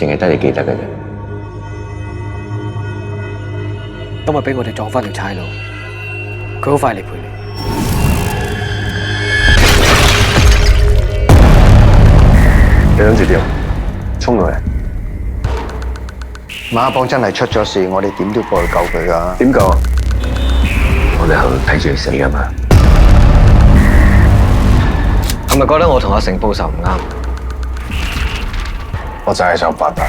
淨係得你記得嘅啫。今日俾我哋撞翻條差路，佢好快嚟陪你。你諗住點？衝落嚟？馬幫真係出咗事，我哋點都過去救佢㗎。點救？我哋喺度睇住你死㗎嘛。係咪覺得我同阿成報仇唔啱？我就係想發達。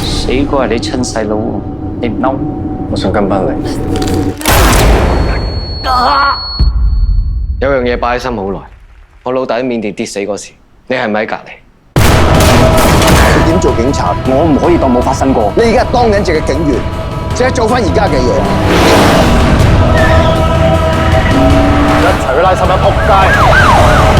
死個係你親細佬，你唔嬲？我想跟翻你。有樣嘢擺喺心好耐，我老豆喺緬甸跌死嗰時，你係咪喺隔離？你點做警察？我唔可以當冇發生過。你而家係當緊值嘅警員，即係做翻而家嘅嘢。一齊去拉十一仆街！